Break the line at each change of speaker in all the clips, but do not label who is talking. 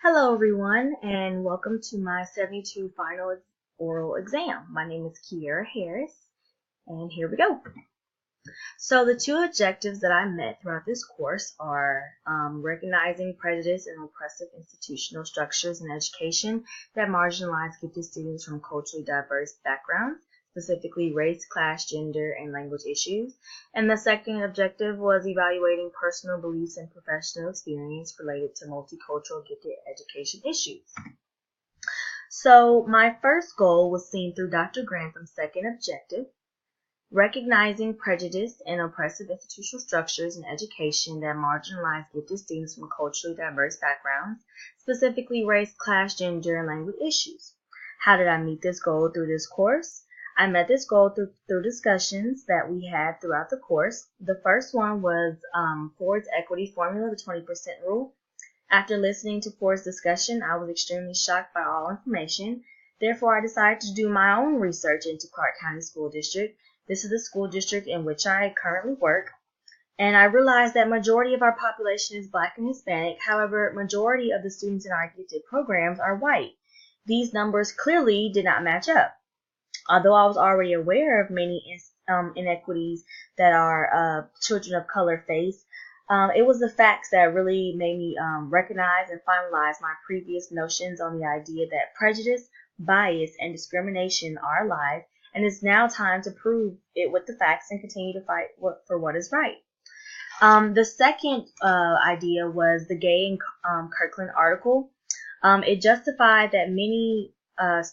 Hello, everyone, and welcome to my 72 final oral exam. My name is Kierra Harris, and here we go. So the two objectives that I met throughout this course are recognizing prejudice and oppressive institutional structures in education that marginalize gifted students from culturally diverse backgrounds, specifically race, class, gender, and language issues. And the second objective was evaluating personal beliefs and professional experience related to multicultural gifted education issues. So my first goal was seen through Dr. Grantham's second objective, recognizing prejudice and oppressive institutional structures in education that marginalize gifted students from culturally diverse backgrounds, specifically race, class, gender, and language issues. How did I meet this goal through this course? I met this goal through discussions that we had throughout the course. The first one was Ford's equity formula, the 20% rule. After listening to Ford's discussion, I was extremely shocked by all information. Therefore, I decided to do my own research into Clark County School District. This is the school district in which I currently work. And I realized that majority of our population is Black and Hispanic. However, majority of the students in our gifted programs are white. These numbers clearly did not match up. Although I was already aware of many inequities that our children of color face, it was the facts that really made me recognize and finalize my previous notions on the idea that prejudice, bias, and discrimination are alive, and it's now time to prove it with the facts and continue to fight for what is right. The second idea was the Gay and Kirkland article. It justified that many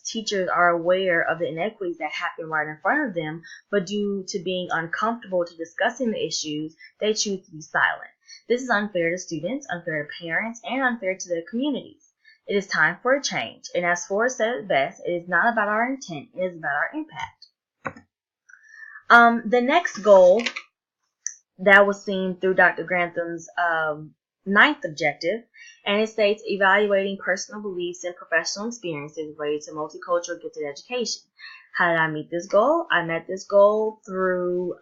teachers are aware of the inequities that happen right in front of them, but due to being uncomfortable to discussing the issues, they choose to be silent. This is unfair to students, unfair to parents, and unfair to their communities. It is time for a change, and as Ford said it best, it is not about our intent, it is about our impact. The next goal that was seen through Dr. Grantham's ninth objective, and it states evaluating personal beliefs and professional experiences related to multicultural gifted education. How did I meet this goal? I met this goal through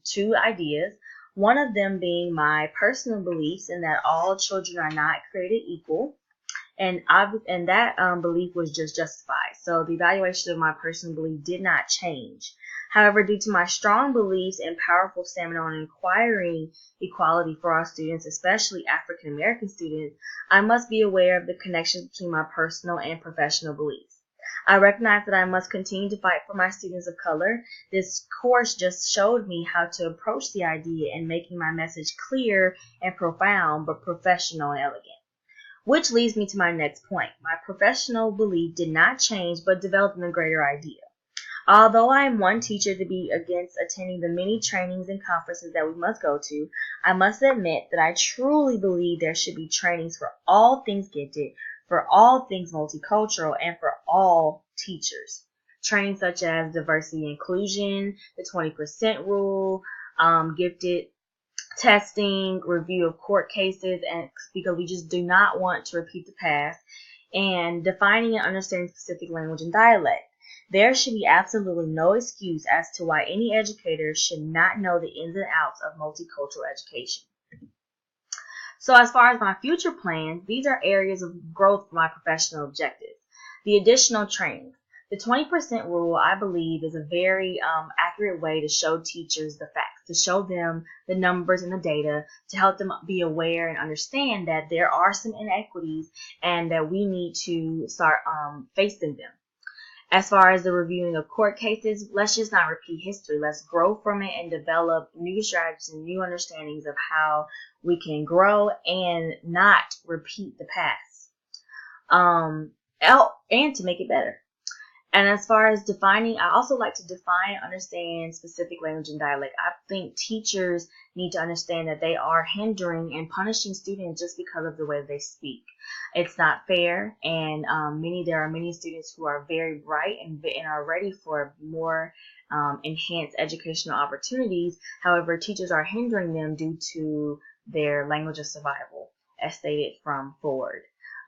two ideas. One of them being my personal beliefs in that all children are not created equal, and that belief was just justified. So the evaluation of my personal belief did not change. However, due to my strong beliefs and powerful stamina on inquiring equality for our students, especially African American students, I must be aware of the connections between my personal and professional beliefs. I recognize that I must continue to fight for my students of color. This course just showed me how to approach the idea and making my message clear and profound, but professional and elegant. Which leads me to my next point. My professional belief did not change, but developed in a greater idea. Although I am one teacher to be against attending the many trainings and conferences that we must go to, I must admit that I truly believe there should be trainings for all things gifted, for all things multicultural, and for all teachers. Trainings such as diversity and inclusion, the 20% rule, gifted testing, review of court cases, and because we just do not want to repeat the past, and defining and understanding specific language and dialect. There should be absolutely no excuse as to why any educator should not know the ins and outs of multicultural education. So as far as my future plans, these are areas of growth for my professional objectives. The additional training. The 20% rule, I believe, is a very accurate way to show teachers the facts, to show them the numbers and the data, to help them be aware and understand that there are some inequities and that we need to start facing them. As far as the reviewing of court cases, let's just not repeat history. Let's grow from it and develop new strategies and new understandings of how we can grow and not repeat the past. And to make it better. And as far as defining, I also like to define and understand specific language and dialect. I think teachers need to understand that they are hindering and punishing students just because of the way they speak. It's not fair, and there are many students who are very bright and are ready for more enhanced educational opportunities. However, teachers are hindering them due to their language of survival, as stated from Ford.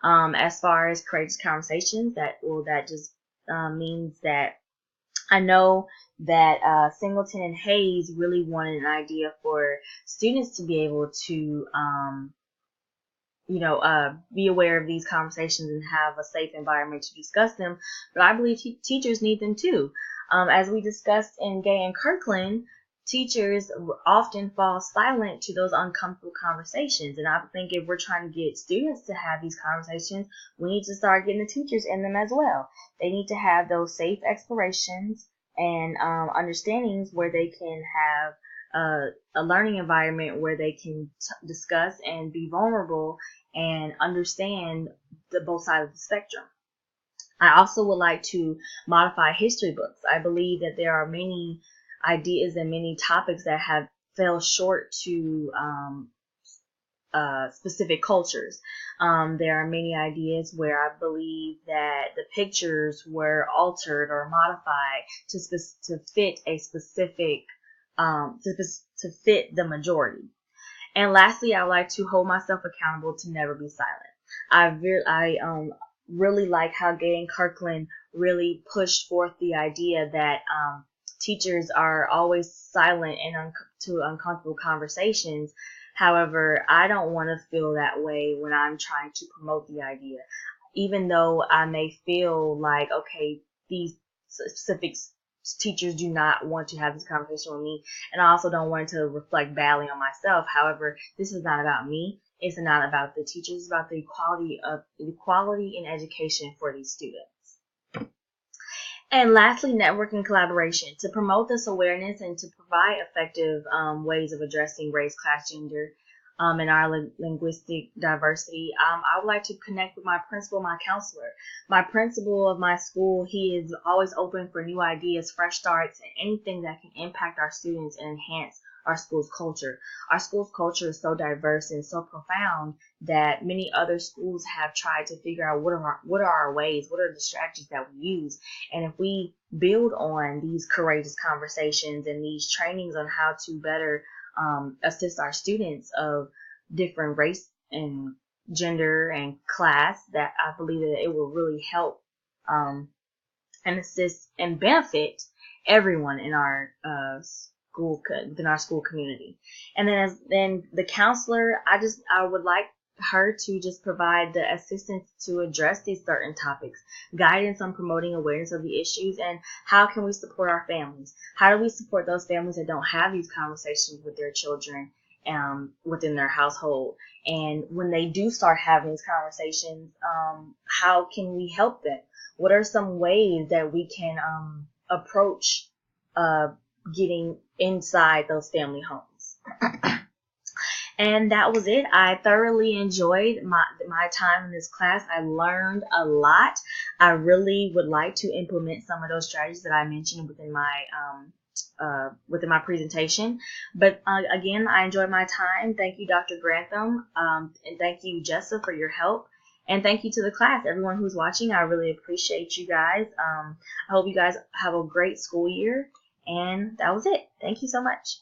As far as courageous conversations, that just means that I know that Singleton and Hayes really wanted an idea for students to be able to, be aware of these conversations and have a safe environment to discuss them. But I believe teachers need them too. As we discussed in Gay and Kirkland, teachers often fall silent to those uncomfortable conversations. And I think if we're trying to get students to have these conversations, we need to start getting the teachers in them as well. They need to have those safe explorations and understandings where they can have a learning environment where they can discuss and be vulnerable and understand the both sides of the spectrum. I also would like to modify history books. I believe that there are many ideas and many topics that have fell short to specific cultures. There are many ideas where I believe that the pictures were altered or modified to fit a specific to fit the majority. And lastly, I would like to hold myself accountable to never be silent. I really like how Gay and Kirkland really pushed forth the idea that teachers are always silent and to uncomfortable conversations. However, I don't want to feel that way when I'm trying to promote the idea. Even though I may feel like, okay, these specific teachers do not want to have this conversation with me, and I also don't want it to reflect badly on myself. However, this is not about me. It's not about the teachers. It's about the equality in education for these students. And lastly, networking collaboration. To promote this awareness and to provide effective ways of addressing race, class, gender, and our linguistic diversity, I would like to connect with my principal, my counselor. My principal of my school, he is always open for new ideas, fresh starts, and anything that can impact our students and enhance our school's culture. Our school's culture is so diverse and so profound that many other schools have tried to figure out what are our ways, what are the strategies that we use. And if we build on these courageous conversations and these trainings on how to better assist our students of different race and gender and class, that I believe that it will really help and assist and benefit everyone in our within our school community. And then the counselor, I would like her to just provide the assistance to address these certain topics, guidance on promoting awareness of the issues, and how can we support our families? How do we support those families that don't have these conversations with their children within their household? And when they do start having these conversations, how can we help them? What are some ways that we can approach getting inside those family homes? And that was it. I thoroughly enjoyed my time in this class. I learned a lot. I really would like to implement some of those strategies that I mentioned within my presentation. But again, I enjoyed my time. Thank you, Dr. Grantham, and thank you, Jessa, for your help. And thank you to the class, everyone who's watching. I really appreciate you guys. I hope you guys have a great school year. And that was it. Thank you so much.